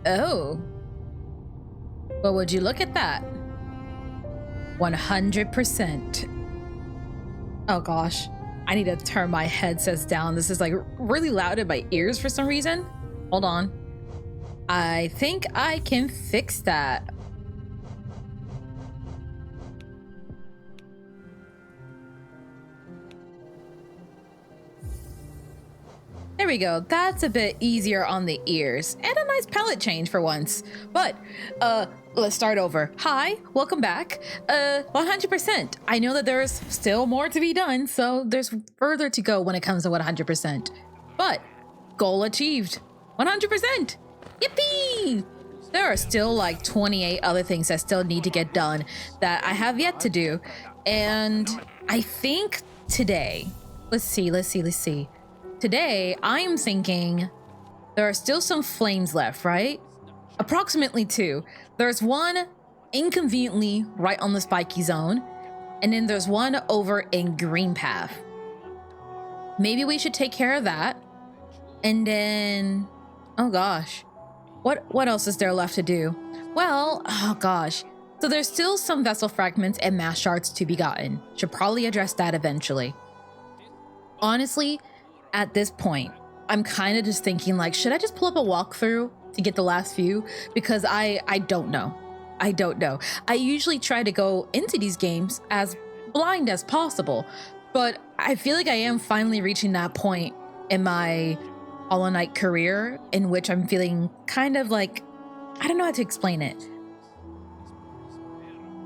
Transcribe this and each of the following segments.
Oh. Well, would you look at that? 100%. Oh gosh. I need to turn my headsets down. This is like really loud in my ears for some reason. Hold on. I think I can fix that. There we go. That's a bit easier on the ears and a nice palette change for once. But let's start over. Hi, welcome back. 100%. I know that there's still more to be done, so there's further to go when it comes to 100%. But goal achieved. 100%. Yippee! There are still like 28 other things that still need to get done that I have yet to do. And I think today, let's see. Today, I'm thinking there are still some flames left, right? Approximately 2. There's one inconveniently right on the spiky zone, and then there's one over in green path. Maybe we should take care of that. And then, oh gosh, what else is there left to do? Well, oh gosh. So there's still some vessel fragments and mass shards to be gotten. Should probably address that eventually. Honestly, at this point, I'm kind of just thinking like, should I just pull up a walkthrough to get the last few? Because I don't know. I usually try to go into these games as blind as possible, but I feel like I am finally reaching that point in my Hollow Knight career in which I'm feeling kind of like, I don't know how to explain it.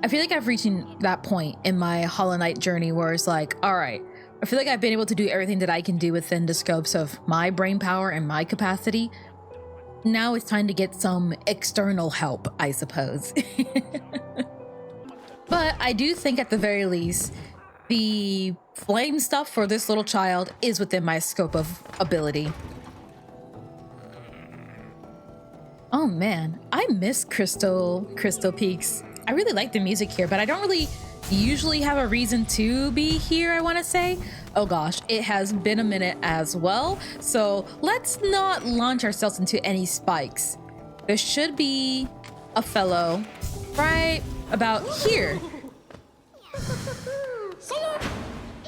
I feel like I've reached that point in my Hollow Knight journey where it's like, all right, I feel like I've been able to do everything that I can do within the scopes of my brain power and my capacity. Now it's time to get some external help, I suppose. But I do think at the very least, the flame stuff for this little child is within my scope of ability. Oh man, I miss Crystal Peaks. I really like the music here, but I don't really usually have a reason to be here, I want to say. Oh gosh, it has been a minute as well, so let's not launch ourselves into any spikes. There should be a fellow right about here.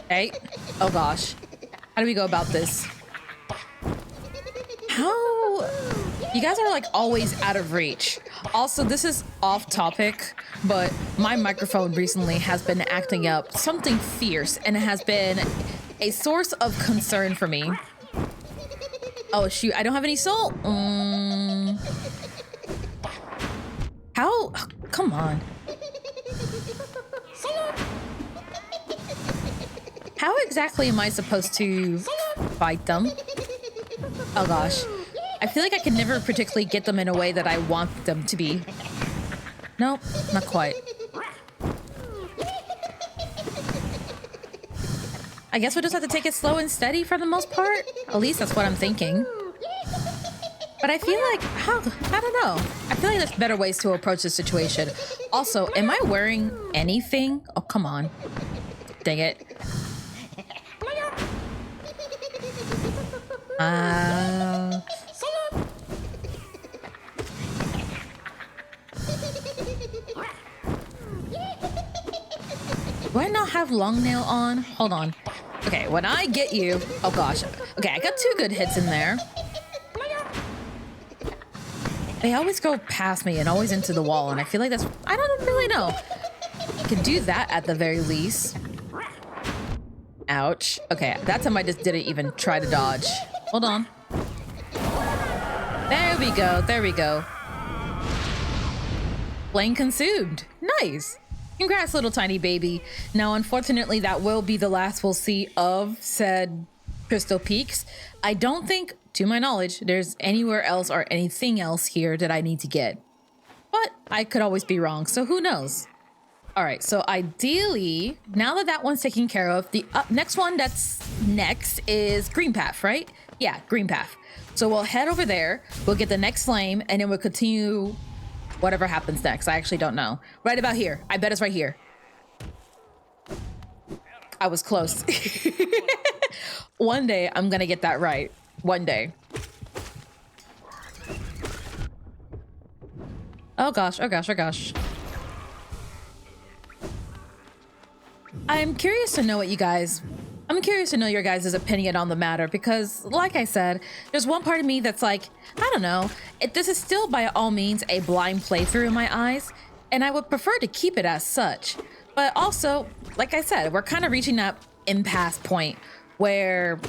Hey, oh gosh, how do we go about this? How? You guys are like always out of reach. Also, this is off topic, but my microphone recently has been acting up something fierce, and it has been a source of concern for me. Oh shoot, I don't have any salt. How? Oh, come on. How exactly am I supposed to fight them? Oh gosh. I feel like I can never particularly get them in a way that I want them to be. Nope, not quite. I guess we'll just have to take it slow and steady for the most part. At least that's what I'm thinking. But I feel like, I don't know. I feel like there's better ways to approach this situation. Also, am I wearing anything? Oh, come on. Dang it. Do I not have long nail on? Hold on. Okay, when I get you... Oh gosh. Okay, I got 2 good hits in there. They always go past me and always into the wall, and I feel like that's... I don't really know. I could do that at the very least. Ouch. Okay, that time I just didn't even try to dodge. Hold on. There we go. There we go. Flame consumed. Nice. Congrats, little tiny baby. Now, unfortunately, that will be the last we'll see of said Crystal Peaks. I don't think, to my knowledge, there's anywhere else or anything else here that I need to get. But I could always be wrong, so who knows? All right, so ideally, now that that one's taken care of, the next one that's next is Green Path, right? Yeah, Green Path. So we'll head over there, we'll get the next flame, and then we'll continue whatever happens next. I actually don't know. Right about here. I bet it's right here. I was close. One day, I'm gonna get that right. One day. Oh gosh, oh gosh, oh gosh. I'm curious to know your guys' opinion on the matter because, like I said, there's one part of me that's like, I don't know, this is still by all means a blind playthrough in my eyes, and I would prefer to keep it as such. But also, like I said, we're kind of reaching that impasse point where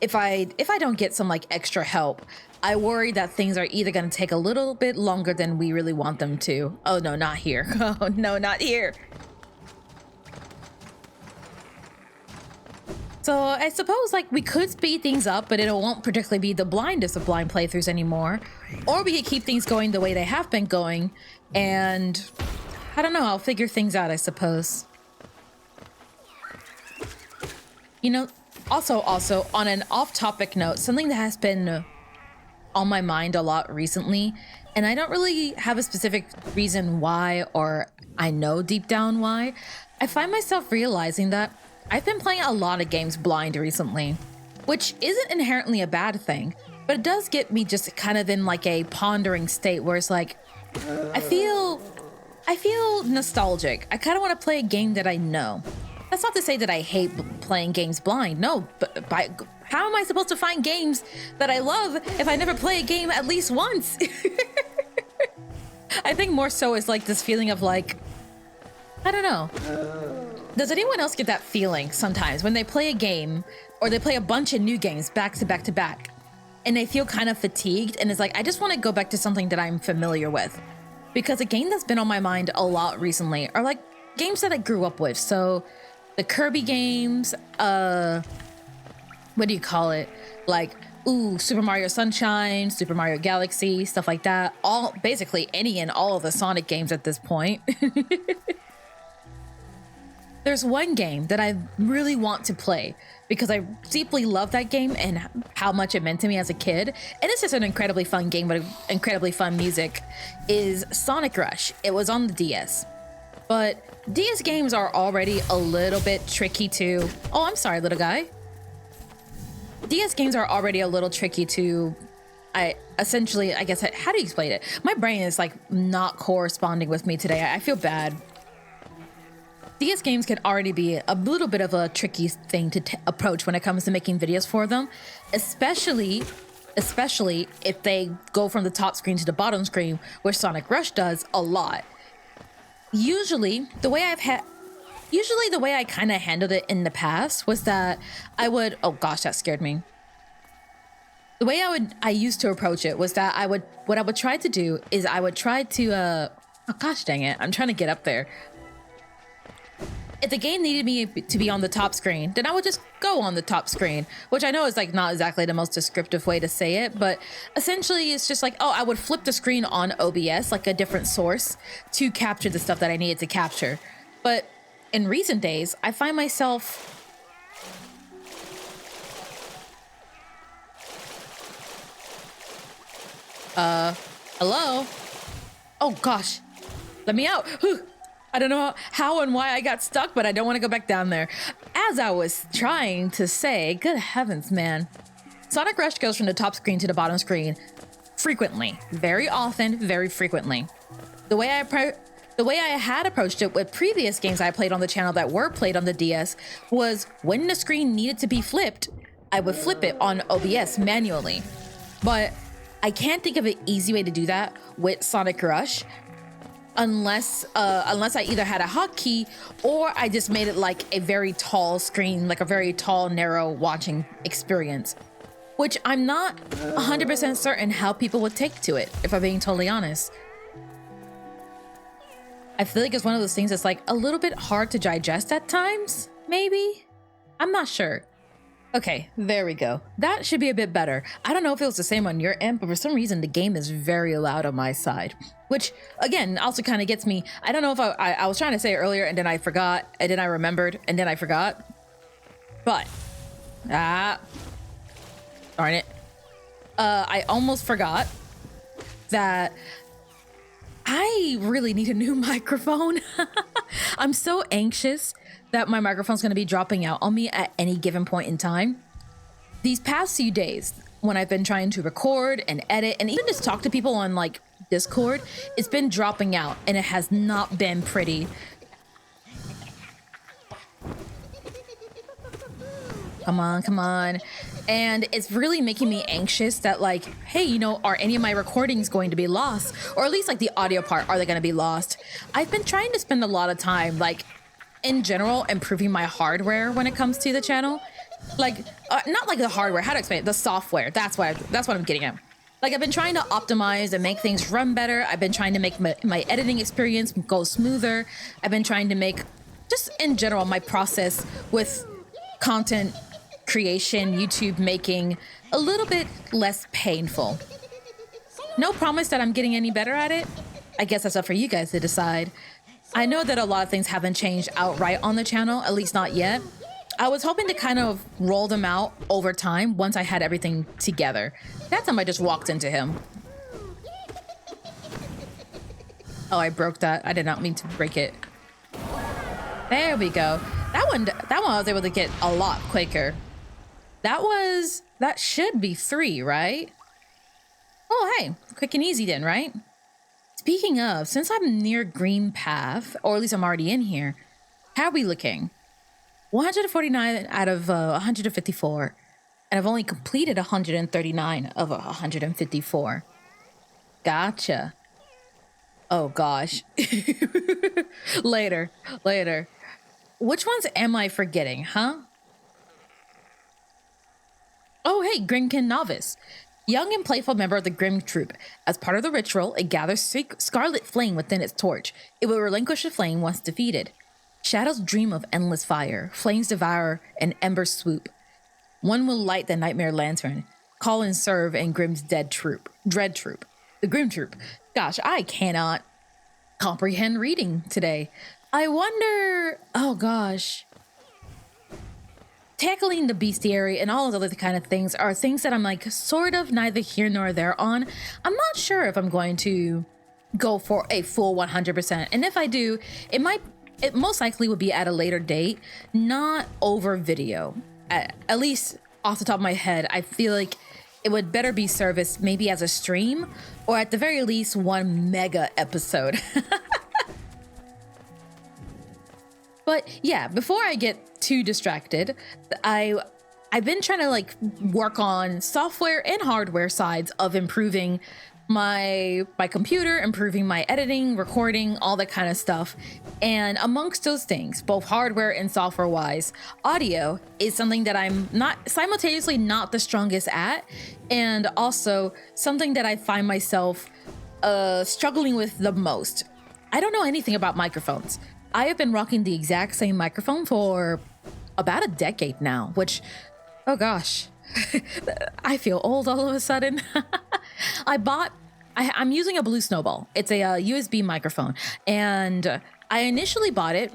if I don't get some like extra help, I worry that things are either going to take a little bit longer than we really want them to. Oh no, not here. Oh no, not here. So I suppose like we could speed things up, but it won't particularly be the blindest of blind playthroughs anymore. Or we could keep things going the way they have been going, and I don't know, I'll figure things out, I suppose. You know, also on an off-topic note, something that has been on my mind a lot recently, and I don't really have a specific reason why, or I know deep down why, I find myself realizing that I've been playing a lot of games blind recently, which isn't inherently a bad thing, but it does get me just kind of in like a pondering state where it's like, I feel nostalgic. I kind of want to play a game that I know. That's not to say that I hate playing games blind. No, but how am I supposed to find games that I love if I never play a game at least once? I think more so is like this feeling of like, I don't know. Does anyone else get that feeling sometimes when they play a game or they play a bunch of new games back to back to back and they feel kind of fatigued and it's like, I just want to go back to something that I'm familiar with? Because a game that's been on my mind a lot recently are like games that I grew up with. So the Kirby games, what do you call it? Like, Super Mario Sunshine, Super Mario Galaxy, stuff like that. Basically any and all of the Sonic games at this point. There's one game that I really want to play because I deeply love that game and how much it meant to me as a kid. And it's just an incredibly fun game with incredibly fun music, is Sonic Rush. It was on the DS. But DS games are already a little bit tricky to... Oh, I'm sorry, little guy. DS games are already a little tricky to... I guess, how do you explain it? My brain is like not corresponding with me today. I feel bad. DS games can already be a little bit of a tricky thing to approach when it comes to making videos for them, especially if they go from the top screen to the bottom screen, which Sonic Rush does a lot. Usually, the way I kind of handled it in the past was that I would, oh gosh, that scared me. The way I used to approach it was that what I would try to do is I would try to, oh gosh dang it, I'm trying to get up there. If the game needed me to be on the top screen, then I would just go on the top screen, which I know is like not exactly the most descriptive way to say it, but essentially it's just like, oh, I would flip the screen on OBS, like a different source, to capture the stuff that I needed to capture. But in recent days, I find myself... hello? Oh gosh, let me out. Whew. I don't know how and why I got stuck, but I don't want to go back down there. As I was trying to say, good heavens, man. Sonic Rush goes from the top screen to the bottom screen frequently, very often, very frequently. The way I had approached it with previous games I played on the channel that were played on the DS was when the screen needed to be flipped, I would flip it on OBS manually. But I can't think of an easy way to do that with Sonic Rush, unless I either had a hotkey or I just made it like a very tall screen, like a very tall, narrow watching experience, which I'm not 100% certain how people would take to it, if I'm being totally honest. I feel like it's one of those things that's like a little bit hard to digest at times, maybe? I'm not sure. Okay, there we go. That should be a bit better. I don't know if it was the same on your end, but for some reason the game is very loud on my side, which again also kind of gets me. I don't know if I was trying to say it earlier and then I forgot, and then I remembered, and then I forgot. But darn it. I almost forgot that I really need a new microphone. I'm so anxious that my microphone's going to be dropping out on me at any given point in time. These past few days, when I've been trying to record and edit and even just talk to people on like Discord, it's been dropping out and it has not been pretty. Come on, come on. And it's really making me anxious that like, hey, you know, are any of my recordings going to be lost? Or at least like the audio part, are they going to be lost? I've been trying to spend a lot of time, like in general, improving my hardware when it comes to the channel. Like, not like the hardware, how to explain it? The software, that's what I'm getting at. Like I've been trying to optimize and make things run better. I've been trying to make my editing experience go smoother. I've been trying to make, just in general, my process with content creation, YouTube making, a little bit less painful. No promise that I'm getting any better at it. I guess that's up for you guys to decide. I know that a lot of things haven't changed outright on the channel, at least not yet. I was hoping to kind of roll them out over time once I had everything together. That time I just walked into him. Oh, I broke that. I did not mean to break it. There we go. That one I was able to get a lot quicker. That should be 3, right? Oh, hey, quick and easy then, right? Speaking of, since I'm near Green Path, or at least I'm already in here, how are we looking? 149 out of 154, and I've only completed 139 of 154. Gotcha. Oh gosh. Later. Which ones am I forgetting, huh? Oh, hey, Grimkin Novice. Young and playful member of the Grim Troop. As part of the ritual, it gathers scarlet flame within its torch. It will relinquish the flame once defeated. Shadows dream of endless fire. Flames devour and embers swoop. One will light the nightmare lantern. Call and serve in Grim's dread troop. The Grim Troop. Gosh, I cannot comprehend reading today. I wonder... Oh, gosh. Tackling the bestiary and all those other kind of things are things that I'm like sort of neither here nor there on. I'm not sure if I'm going to go for a full 100%. And if I do, it most likely would be at a later date, not over video. At least off the top of my head, I feel like it would better be serviced maybe as a stream or at the very least one mega episode. But yeah, before I get too distracted, I've been trying to like work on software and hardware sides of improving my computer, improving my editing, recording, all that kind of stuff. And amongst those things, both hardware and software wise, audio is something that I'm not simultaneously not the strongest at, and also something that I find myself struggling with the most. I don't know anything about microphones. I have been rocking the exact same microphone for about a decade now, which, oh gosh, I feel old all of a sudden. I'm using a Blue Snowball. It's a USB microphone. And I initially bought it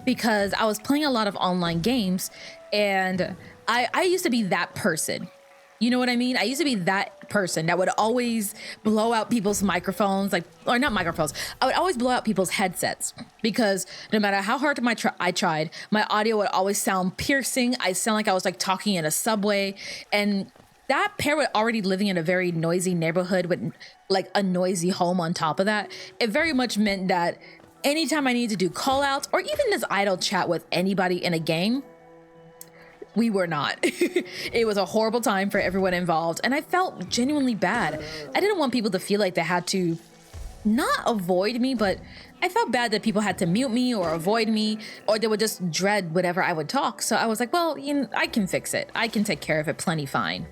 because I was playing a lot of online games, and I used to be that person. You know what I mean? I used to be that person that would always blow out people's microphones, or not microphones. I would always blow out people's headsets because no matter how hard I tried, my audio would always sound piercing. I sound like I was like talking in a subway, and that pair with already living in a very noisy neighborhood with like a noisy home on top of that, it very much meant that anytime I needed to do call outs or even just idle chat with anybody in a game, we were not. It was a horrible time for everyone involved, and I felt genuinely bad. I didn't want people to feel like they had to not avoid me, but I felt bad that people had to mute me or avoid me, or they would just dread whatever I would talk. So I was like, well, I can fix it. I can take care of it plenty fine.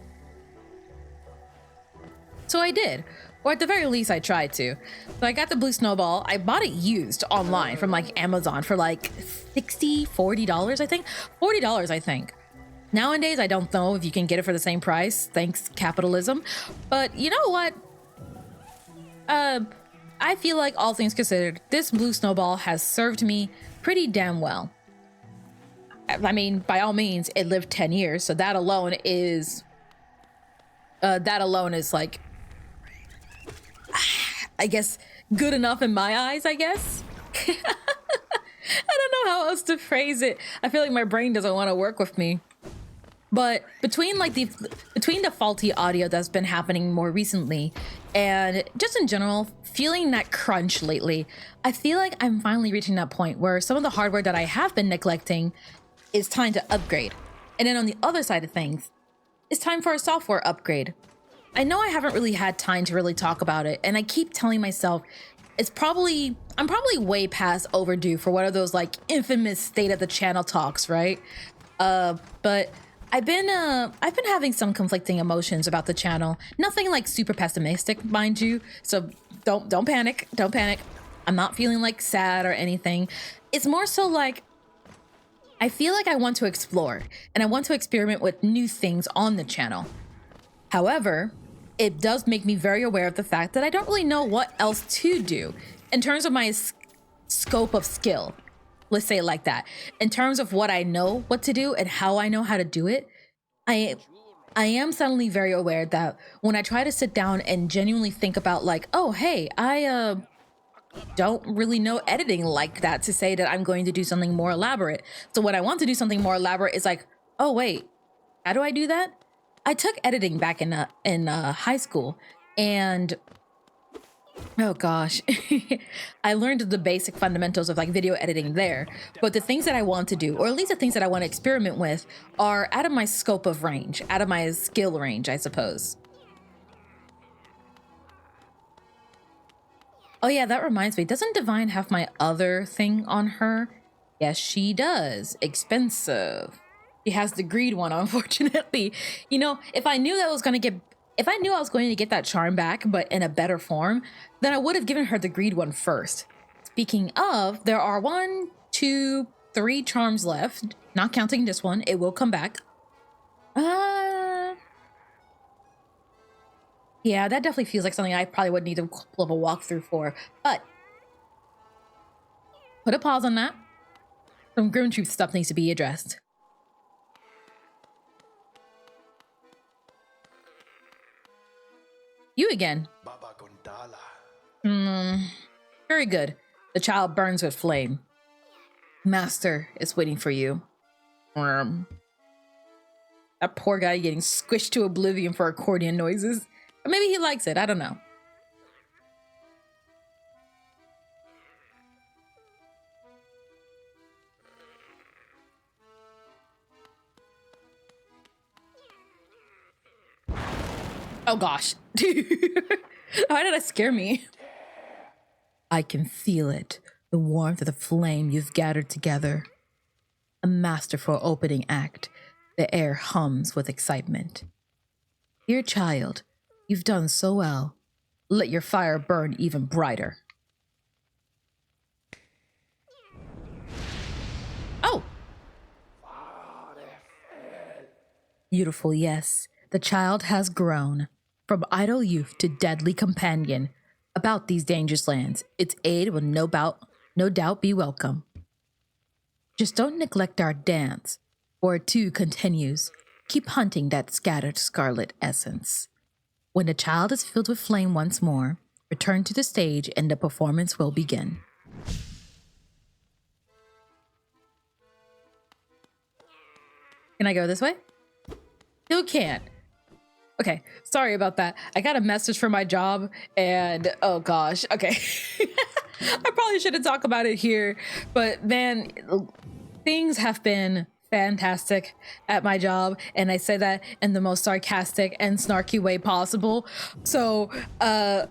So I did, or at the very least I tried to. So I got the Blue Snowball. I bought it used online from like Amazon for like $40, I think. $40, I think. Nowadays, I don't know if you can get it for the same price, thanks capitalism. But you know what? I feel like all things considered, this Blue Snowball has served me pretty damn well. I mean, by all means, it lived 10 years, so that alone is like, I guess, good enough in my eyes, I guess. I don't know how else to phrase it. I feel like my brain doesn't want to work with me. But between the faulty audio that's been happening more recently and just in general feeling that crunch lately, I feel like I'm finally reaching that point where some of the hardware that I have been neglecting is time to upgrade. And then on the other side of things, it's time for a software upgrade. I know I haven't really had time to really talk about it, and I keep telling myself I'm probably way past overdue for one of those like infamous state of the channel talks, right? But I've been having some conflicting emotions about the channel. Nothing like super pessimistic, mind you. So don't panic. Don't panic. I'm not feeling like sad or anything. It's more so like I feel like I want to explore and I want to experiment with new things on the channel. However, it does make me very aware of the fact that I don't really know what else to do in terms of my scope of skill. Let's say it like that. In terms of what I know what to do and how I know how to do it, I am suddenly very aware that when I try to sit down and genuinely think about like, oh, hey, I don't really know editing like that to say that I'm going to do something more elaborate. So when I want to do something more elaborate, it's like, oh, wait, how do I do that? I took editing back in high school, and oh gosh, I learned the basic fundamentals of like video editing there. But the things that I want to do, or at least the things that I want to experiment with, are out of my scope of range, out of my skill range, I suppose. Oh yeah, that reminds me. Doesn't Divine have my other thing on her? Yes, she does. Expensive. She has the greed one, unfortunately. You know, if I knew I was going to get that charm back, but in a better form, then I would have given her the greed one first. Speaking of, there are 1, 2, 3 charms left, not counting this one. It will come back. Yeah, that definitely feels like something I probably would need to pull up a walkthrough for, but put a pause on that. Some Grim Truth stuff needs to be addressed. You again. Very good. The child burns with flame. Master is waiting for you. That poor guy getting squished to oblivion for accordion noises. Or maybe he likes it, I don't know. Oh gosh. Why did that scare me? I can feel it. The warmth of the flame you've gathered together. A masterful opening act. The air hums with excitement. Dear child, you've done so well. Let your fire burn even brighter. Oh! Beautiful, yes. The child has grown. From idle youth to deadly companion. About these dangerous lands, its aid will no doubt be welcome. Just don't neglect our dance, for it too continues. Keep hunting that scattered scarlet essence. When the child is filled with flame once more, return to the stage and the performance will begin. Can I go this way? You can't. Okay, sorry about that. I got a message from my job and oh gosh, okay. I probably shouldn't talk about it here, but man, things have been fantastic at my job, and I say that in the most sarcastic and snarky way possible. So I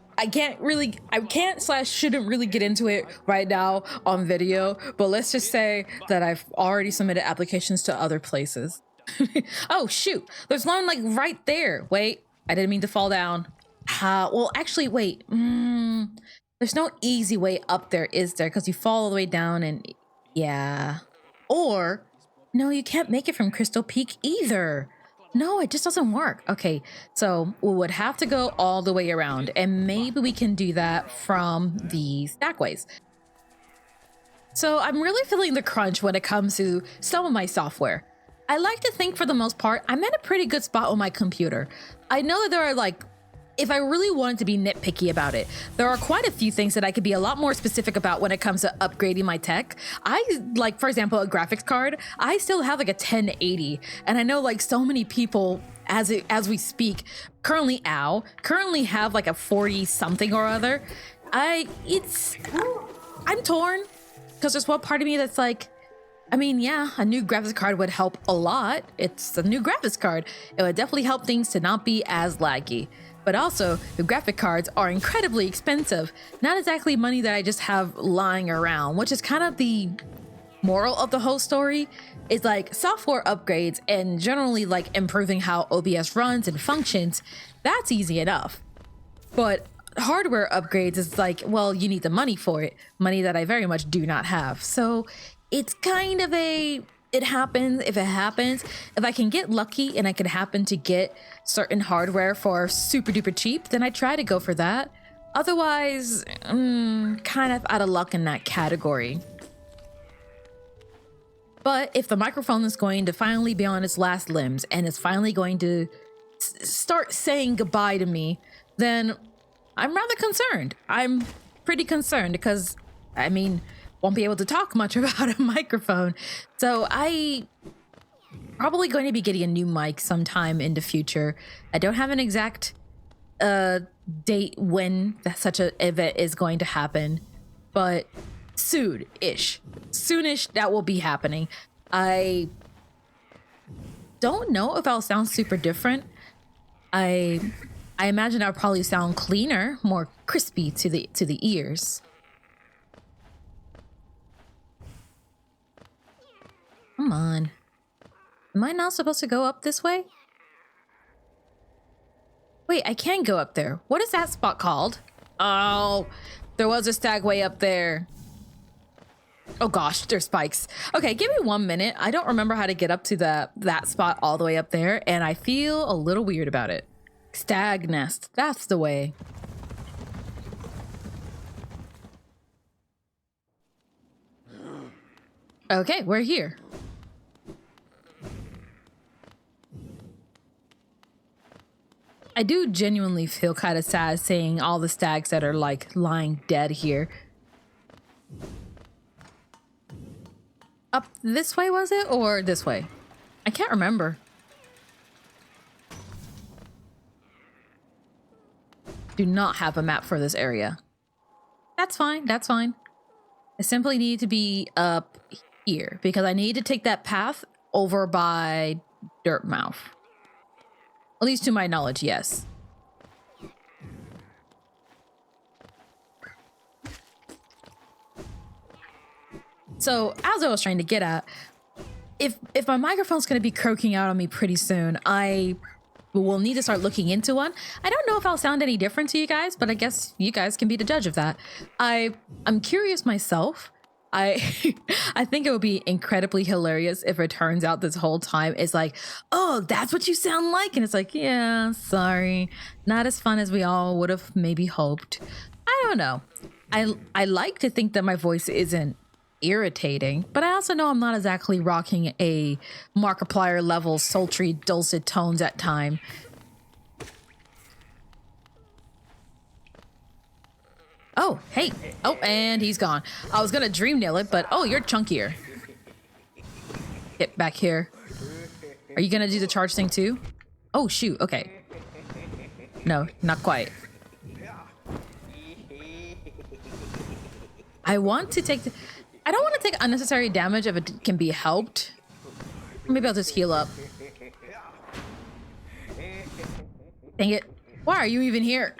shouldn't really get into it right now on video, but let's just say that I've already submitted applications to other places. Oh shoot, there's one like right there. Wait, I didn't mean to fall down. Well actually wait, there's no easy way up there, is there? Because you fall all the way down and yeah. Or no, you can't make it from Crystal Peak either. No, it just doesn't work. Okay, so we would have to go all the way around, and maybe we can do that from the stackways. So I'm really feeling the crunch when it comes to some of my software. I like to think for the most part, I'm at a pretty good spot on my computer. I know that there are like if I really wanted to be nitpicky about it, there are quite a few things that I could be a lot more specific about when it comes to upgrading my tech. Like, for example, a graphics card, I still have like a 1080, and I know like so many people as we speak currently have like a 40 something or other. I'm torn, because there's one part of me that's like, I mean, yeah, a new graphics card would help a lot. It's a new graphics card. It would definitely help things to not be as laggy. But also, the graphic cards are incredibly expensive. Not exactly money that I just have lying around, which is kind of the moral of the whole story. Is like software upgrades and generally like improving how OBS runs and functions. That's easy enough. But hardware upgrades is like, well, you need the money for it. Money that I very much do not have. So it's kind of it happens if it happens. If I can get lucky and I can happen to get certain hardware for super duper cheap, then I try to go for that. Otherwise, kind of out of luck in that category. But if the microphone is going to finally be on its last limbs and is finally going to start saying goodbye to me, then I'm rather concerned. I'm pretty concerned because, I mean, won't be able to talk much about a microphone. So I probably going to be getting a new mic sometime in the future. I don't have an exact date when such a event is going to happen, but soonish that will be happening. I don't know if I'll sound super different. I imagine I'll probably sound cleaner, more crispy to the ears. Come on. Am I not supposed to go up this way? Wait, I can go up there. What is that spot called? Oh, there was a stag way up there. Oh gosh, there's spikes. Okay, give me 1 minute. I don't remember how to get up to that spot all the way up there, and I feel a little weird about it. Stag nest, that's the way. Okay, we're here. I do genuinely feel kind of sad seeing all the stags that are like lying dead here. Up this way, was it? Or this way? I can't remember. Do not have a map for this area. That's fine, that's fine. I simply need to be up here because I need to take that path over by Dirtmouth. At least to my knowledge, yes. So, as I was trying to get at, if my microphone's going to be croaking out on me pretty soon, I will need to start looking into one. I don't know if I'll sound any different to you guys, but I guess you guys can be the judge of that. I'm curious myself. I think it would be incredibly hilarious if it turns out this whole time it's like, oh, that's what you sound like. And it's like, yeah, sorry. Not as fun as we all would have maybe hoped. I don't know. I like to think that my voice isn't irritating, but I also know I'm not exactly rocking a Markiplier level sultry dulcet tones at time. Oh, hey. Oh, and he's gone. I was gonna dream nail it, but oh, you're chunkier. Get back here. Are you gonna do the charge thing too? Oh, shoot. Okay. No, not quite. I want to take I don't want to take unnecessary damage if it can be helped. Maybe I'll just heal up. Dang it. Why are you even here?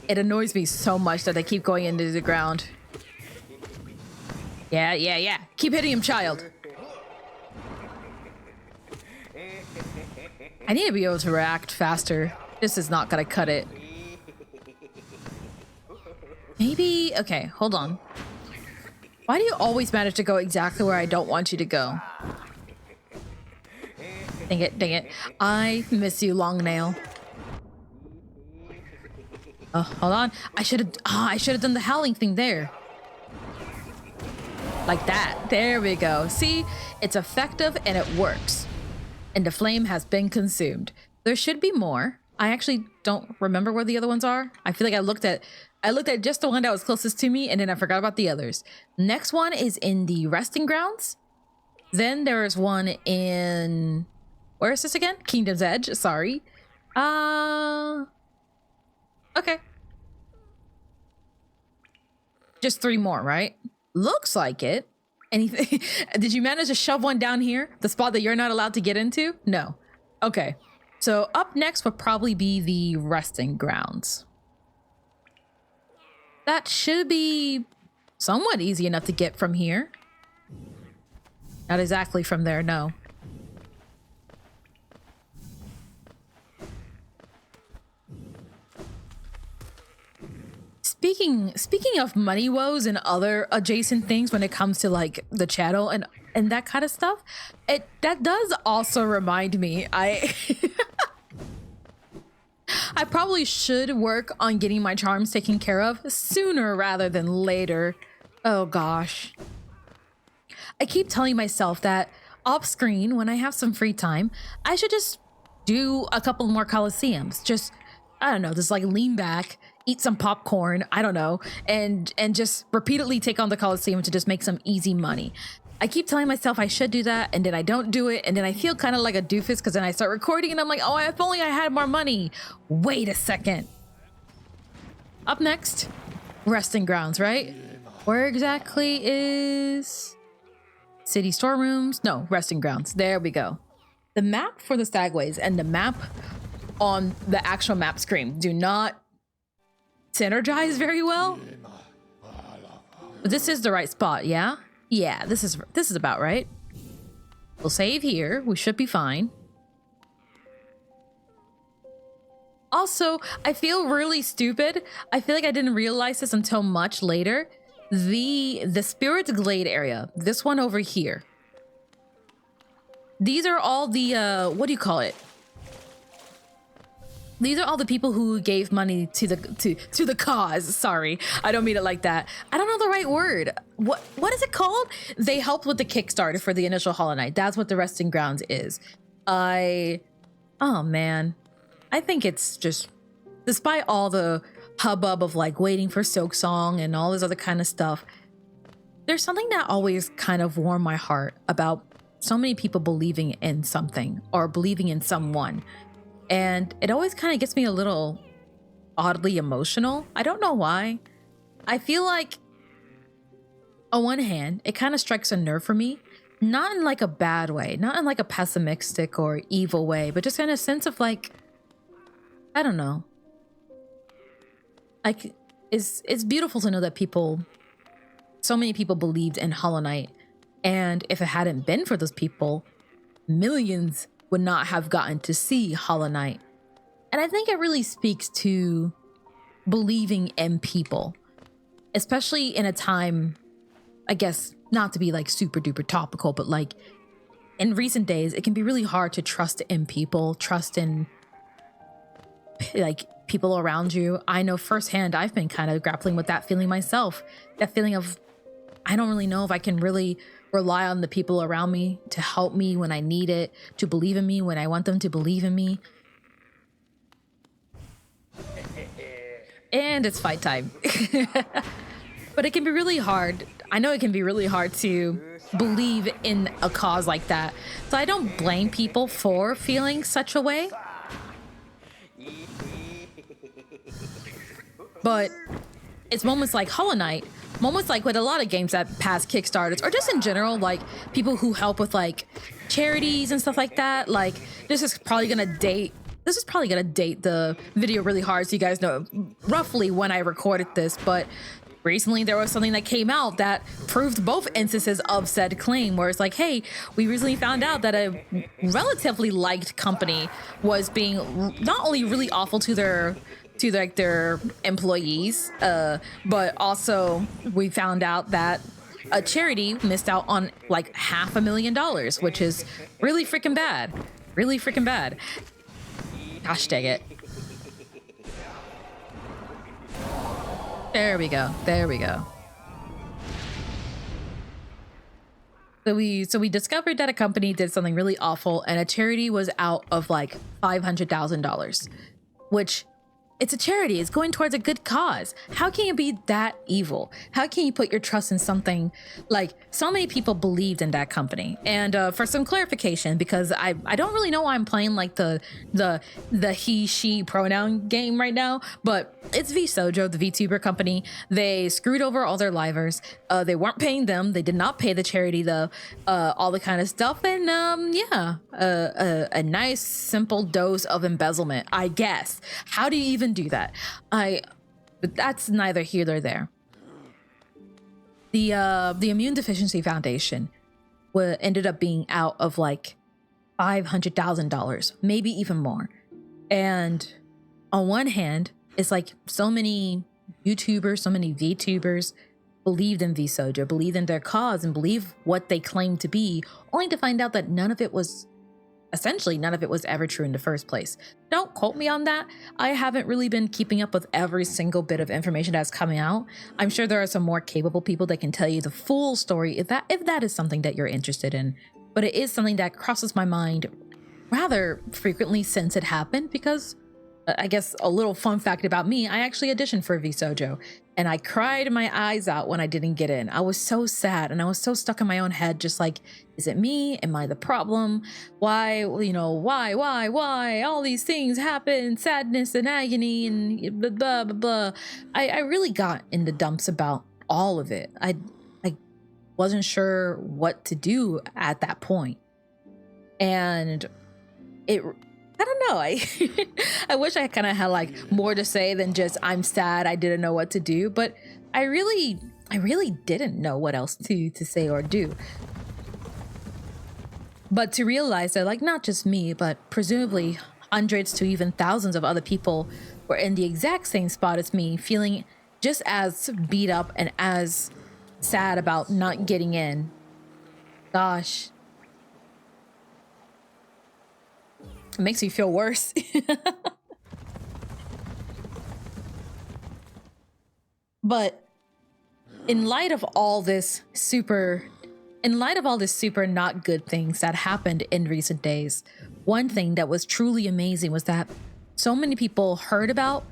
It annoys me so much that they keep going into the ground. Yeah. Keep hitting him, child. I need to be able to react faster. This is not gonna cut it. Maybe... Okay, hold on. Why do you always manage to go exactly where I don't want you to go? Dang it. I miss you, long nail. Oh, hold on. I should have done the howling thing there. Like that. There we go. See? It's effective and it works. And the flame has been consumed. There should be more. I actually don't remember where the other ones are. I feel like I looked at just the one that was closest to me, and then I forgot about the others. Next one is in the resting grounds. Then there is one in, where is this again? Kingdom's Edge. Sorry. Okay. Just 3 more, right? Looks like it. Anything? Did you manage to shove one down here? The spot that you're not allowed to get into? No. Okay. So up next would probably be the resting grounds. That should be somewhat easy enough to get from here. Not exactly from there, no. Speaking of money woes and other adjacent things when it comes to like the channel and that kind of stuff, that does also remind me I I probably should work on getting my charms taken care of sooner rather than later. Oh gosh. I keep telling myself that off screen, when I have some free time, I should just do a couple more Coliseums. Just, I don't know, just like lean back, eat some popcorn, I don't know, and just repeatedly take on the Coliseum to just make some easy money. I keep telling myself I should do that, and then I don't do it, and then I feel kind of like a doofus because then I start recording and I'm like, oh, if only I had more money. Wait a second. Up next, resting grounds, right? Where exactly is city storerooms? No, resting grounds. There we go. The map for the Stagways and the map on the actual map screen do not synergize very well. But this is the right spot, yeah? Yeah, this is about right. We'll save here. We should be fine. Also, I feel really stupid. I feel like I didn't realize this until much later. The Spirit's Glade area, this one over here. These are all the what do you call it? These are all the people who gave money to the cause. Sorry, I don't mean it like that. I don't know the right word. What is it called? They helped with the Kickstarter for the initial Hollow Knight. That's what the resting grounds is. Oh man, I think it's just, despite all the hubbub of like waiting for Silk Song and all this other kind of stuff, there's something that always kind of warmed my heart about so many people believing in something or believing in someone. And it always kind of gets me a little oddly emotional. I don't know why. I feel like, on one hand, it kind of strikes a nerve for me. Not in like a bad way, not in like a pessimistic or evil way, but just in a sense of like, I don't know. Like, it's beautiful to know that so many people believed in Hollow Knight. And if it hadn't been for those people, millions would not have gotten to see Hollow Knight. And I think it really speaks to believing in people, especially in a time, I guess, not to be like super duper topical, but like in recent days, it can be really hard to trust in people, trust in like people around you. I know firsthand, I've been kind of grappling with that feeling myself. That feeling of, I don't really know if I can really rely on the people around me to help me when I need it, to believe in me when I want them to believe in me. And it's fight time. But it can be really hard. I know it can be really hard to believe in a cause like that. So I don't blame people for feeling such a way. But it's moments like Hollow Knight, moments like with a lot of games that pass Kickstarters, or just in general, like people who help with like charities and stuff like that. Like this is probably gonna date the video really hard, so you guys know roughly when I recorded this. But recently there was something that came out that proved both instances of said claim, where it's like, hey, we recently found out that a relatively liked company was being not only really awful to their employees, but also we found out that a charity missed out on like $500,000, which is really freaking bad. Really freaking bad. Gosh dang it. There we go. There we go. So we discovered that a company did something really awful and a charity was out of like $500,000. which it's a charity. It's going towards a good cause. How can you be that evil? How can you put your trust in something like so many people believed in that company? And for some clarification, because I don't really know why I'm playing like the he she pronoun game right now, but it's VSojo, the VTuber company. They screwed over all their livers. They weren't paying them. They did not pay the charity all the kind of stuff. And yeah, a nice simple dose of embezzlement, I guess. How do you even do that? But that's neither here nor there. The Immune Deficiency Foundation ended up being out of like $500,000, maybe even more. And on one hand, it's like so many YouTubers, so many VTubers believed in VSojo, believed in their cause, and believed what they claimed to be, only to find out that none of it was ever true in the first place. Don't quote me on that. I haven't really been keeping up with every single bit of information that's coming out. I'm sure there are some more capable people that can tell you the full story if that is something that you're interested in. But it is something that crosses my mind rather frequently since it happened, because I guess a little fun fact about me, I actually auditioned for VSojo and I cried my eyes out when I didn't get in. I was so sad and I was so stuck in my own head, just like, is it me? Am I the problem? Why, why? All these things happen, sadness and agony and blah, blah, blah, blah. I really got in the dumps about all of it. I wasn't sure what to do at that point. And I don't know. I wish I kind of had like more to say than just I'm sad, I didn't know what to do, but I really didn't know what else to say or do. But to realize that like not just me, but presumably hundreds to even thousands of other people were in the exact same spot as me, feeling just as beat up and as sad about not getting in. Gosh. It makes me feel worse. But in light of all this super not good things that happened in recent days, one thing that was truly amazing was that so many people heard about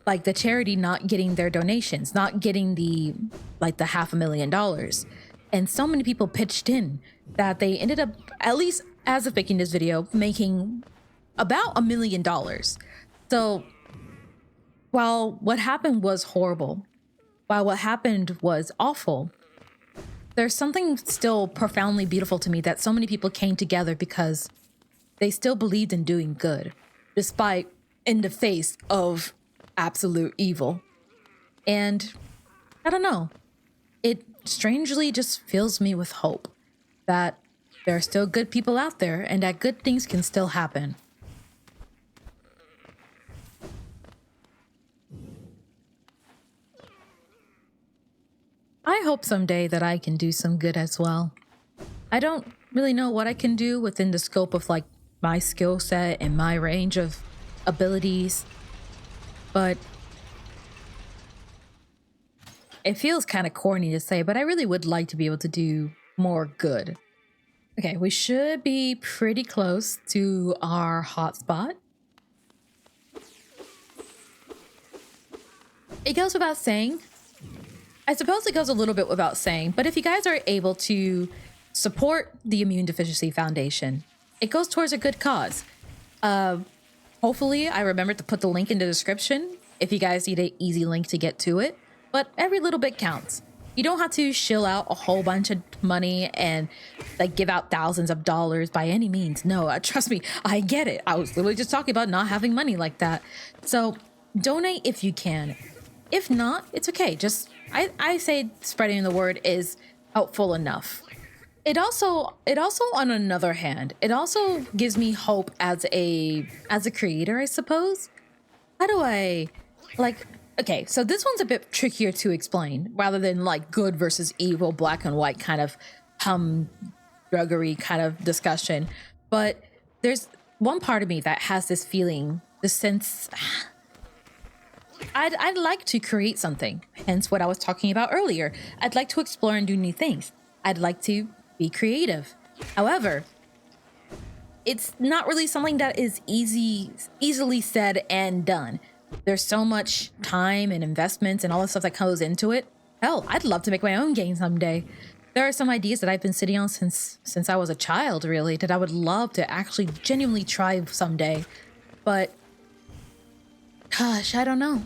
like the charity not getting their donations, not getting the $500,000. And so many people pitched in that they ended up, at least as of making this video, making about $1 million. So while what happened was horrible, while what happened was awful, there's something still profoundly beautiful to me that so many people came together because they still believed in doing good, despite in the face of absolute evil. And I don't know, it strangely just fills me with hope that there are still good people out there and that good things can still happen. I hope someday that I can do some good as well. I don't really know what I can do within the scope of like my skill set and my range of abilities, but it feels kind of corny to say, but I really would like to be able to do more good. Okay, we should be pretty close to our hotspot. It goes without saying. I suppose it goes a little bit without saying, but if you guys are able to support the Immune Deficiency Foundation, it goes towards a good cause. Hopefully I remembered to put the link in the description if you guys need an easy link to get to it, but every little bit counts. You don't have to shill out a whole bunch of money and like give out thousands of dollars by any means. No, trust me, I get it. I was literally just talking about not having money like that. So donate if you can. If not, it's okay. Just I say spreading the word is helpful enough. It also on another hand, it also gives me hope as a creator, I suppose. How do I like okay, so this one's a bit trickier to explain rather than like good versus evil, black and white kind of druggery kind of discussion. But there's one part of me that has this feeling, this sense, I'd like to create something, hence what I was talking about earlier. I'd like to explore and do new things. I'd like to be creative. However, it's not really something that is easily said and done. There's so much time and investments and all the stuff that goes into it. Hell, I'd love to make my own game someday. There are some ideas that I've been sitting on since I was a child, really, that I would love to actually genuinely try someday. But gosh, I don't know.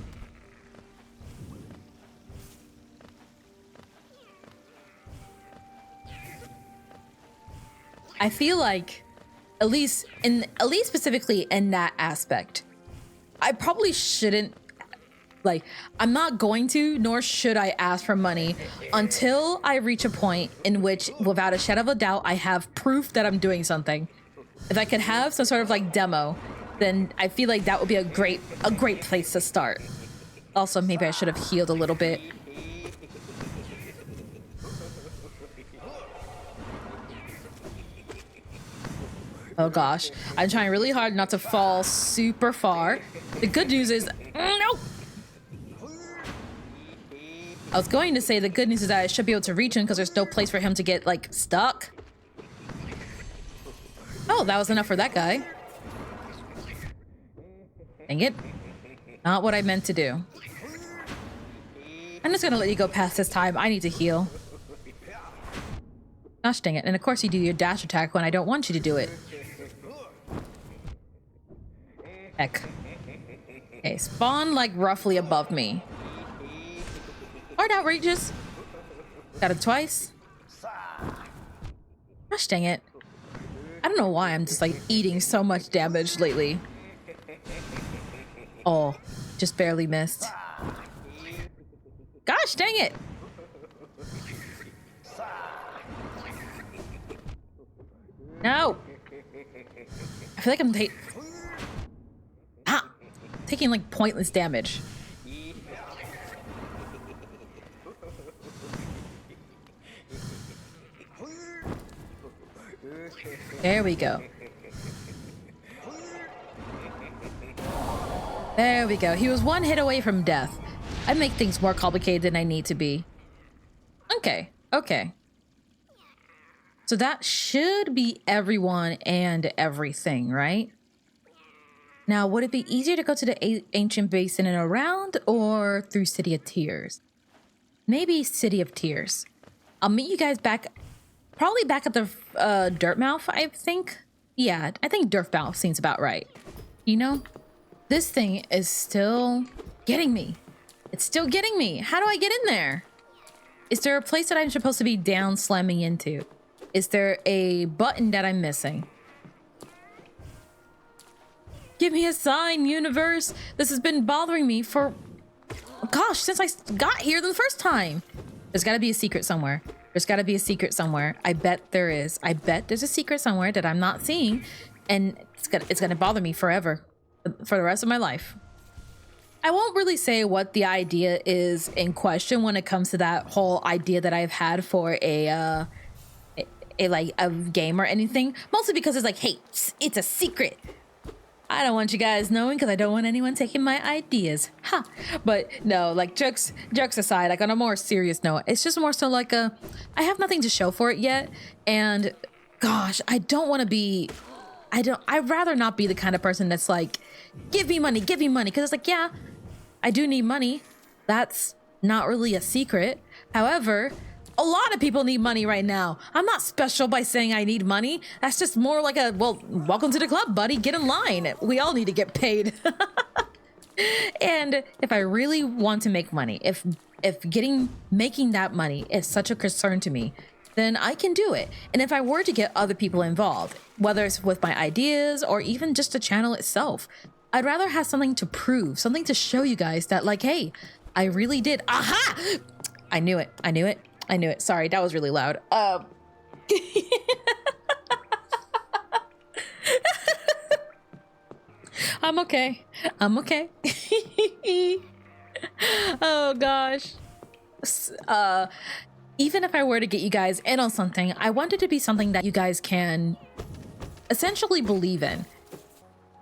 I feel like, at least specifically in that aspect, I probably shouldn't, like, I'm not going to, nor should I ask for money until I reach a point in which, without a shadow of a doubt, I have proof that I'm doing something. If I could have some sort of like demo, then I feel like that would be a great place to start. Also, maybe I should have healed a little bit. Oh gosh, I'm trying really hard not to fall super far. The good news is, no! I was going to say the good news is that I should be able to reach him because there's no place for him to get, like, stuck. Oh, that was enough for that guy. Dang it. Not what I meant to do. I'm just gonna let you go past this time. I need to heal. Gosh dang it. And of course you do your dash attack when I don't want you to do it. Heck. Okay, spawn like roughly above me. Or it outreaches. Got it twice. Gosh dang it. I don't know why I'm just like eating so much damage lately. Oh, just barely missed. Gosh dang it. No. I feel like I'm taking like pointless damage. There we go. There we go. He was one hit away from death. I make things more complicated than I need to be. Okay, okay. So that should be everyone and everything, right? Now, would it be easier to go to the ancient basin and around, or through City of Tears? Maybe City of Tears. I'll meet you guys back, probably back at the Dirtmouth, I think. Yeah, I think Dirtmouth seems about right. You know, this thing is still getting me. It's still getting me. How do I get in there? Is there a place that I'm supposed to be down slamming into? Is there a button that I'm missing? Give me a sign, universe. This has been bothering me for, gosh, since I got here the first time. There's got to be a secret somewhere. There's got to be a secret somewhere. I bet there is. I bet there's a secret somewhere that I'm not seeing, and it's gonna bother me forever, for the rest of my life. I won't really say what the idea is in question when it comes to that whole idea that I've had for a game or anything. Mostly because it's like, hey, it's a secret. I don't want you guys knowing because I don't want anyone taking my ideas. Ha! But no, like jokes aside, like on a more serious note, it's just more so like I have nothing to show for it yet. And gosh, I'd rather not be the kind of person that's like, give me money. Because it's like, yeah, I do need money. That's not really a secret. However, a lot of people need money right now. I'm not special by saying I need money. That's just more like a, well, welcome to the club, buddy. Get in line. We all need to get paid. And if I really want to make money, if making that money is such a concern to me, then I can do it. And if I were to get other people involved, whether it's with my ideas or even just the channel itself, I'd rather have something to prove, something to show you guys that like, hey, I really did. Aha! I knew it. Sorry, that was really loud. I'm okay. Oh gosh. Even if I were to get you guys in on something, I want it to be something that you guys can essentially believe in.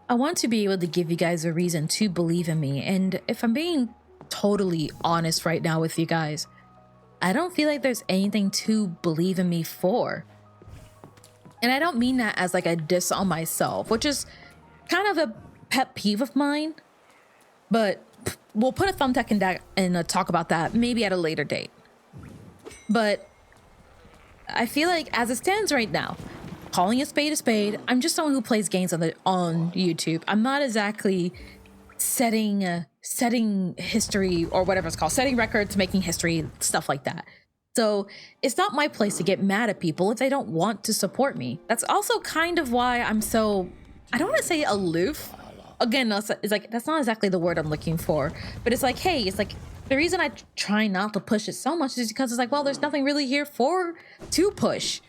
I want to be able to give you guys a reason to believe in me. And if I'm being totally honest right now with you guys, I don't feel like there's anything to believe in me for. And I don't mean that as like a diss on myself, which is kind of a pet peeve of mine, but we'll put a thumbtack in that and talk about that maybe at a later date. But I feel like as it stands right now, calling a spade, I'm just someone who plays games on YouTube. I'm not exactly setting history or whatever it's called, setting records, making history, stuff like that. So it's not my place to get mad at people if they don't want to support me. That's also kind of why I'm so, I don't want to say aloof. Again, it's like, that's not exactly the word I'm looking for, but it's like, hey, it's like, the reason I try not to push it so much is because it's like, well, there's nothing really here to push.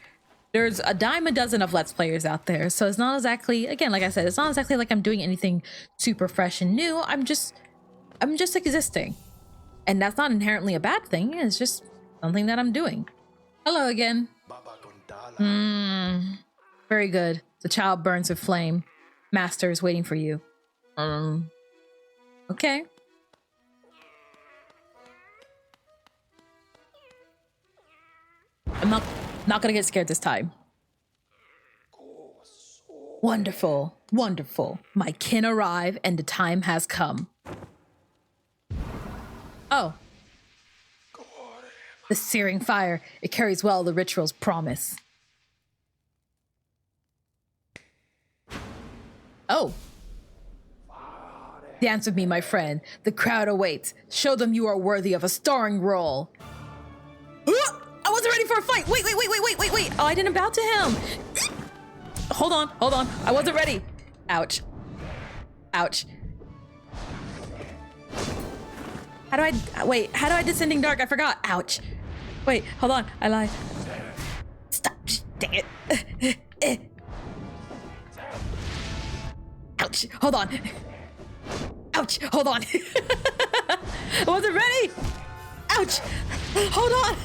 There's a dime a dozen of Let's Players out there. So it's not exactly, again, like I said, it's not exactly like I'm doing anything super fresh and new. I'm just existing. And that's not inherently a bad thing. It's just something that I'm doing. Hello again. Very good. The child burns with flame. Master is waiting for you. Okay. I'm not gonna get scared this time. Wonderful, wonderful. My kin arrive and the time has come. Oh. The searing fire, it carries well the ritual's promise. Oh. Dance with me, my friend. The crowd awaits. Show them you are worthy of a starring role. I wasn't ready for a fight. Wait. Oh, I didn't bow to him. Hold on. I wasn't ready. Ouch. How do I descending dark? I forgot. Ouch. Wait, hold on. I lied. Stop. Dang it. Ouch. Hold on. Ouch. Hold on. I wasn't ready. Ouch. Hold on.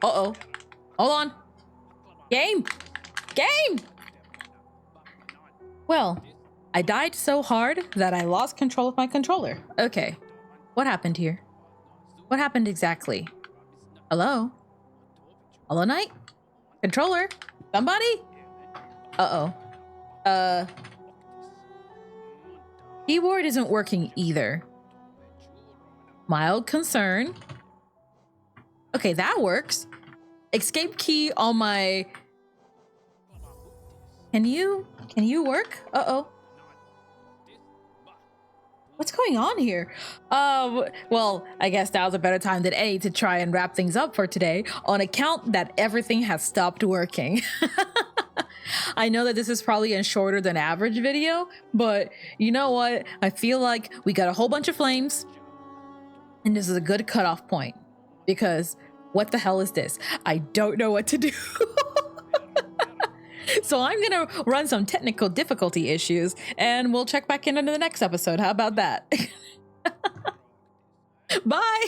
Uh-oh. Hold on. Game. Well, I died so hard that I lost control of my controller. Okay. What happened here? What happened exactly? Hello? Hollow Knight? Controller? Somebody? Uh-oh. Keyboard isn't working either. Mild concern. Okay, that works. Escape key on my... Can you work? Uh-oh. What's going on here? Well, I guess now's a better time than any to try and wrap things up for today on account that everything has stopped working. I know that this is probably a shorter than average video, but you know what? I feel like we got a whole bunch of flames and this is a good cutoff point because what the hell is this? I don't know what to do. So I'm gonna run some technical difficulty issues and we'll check back in the next episode. How about that? Bye.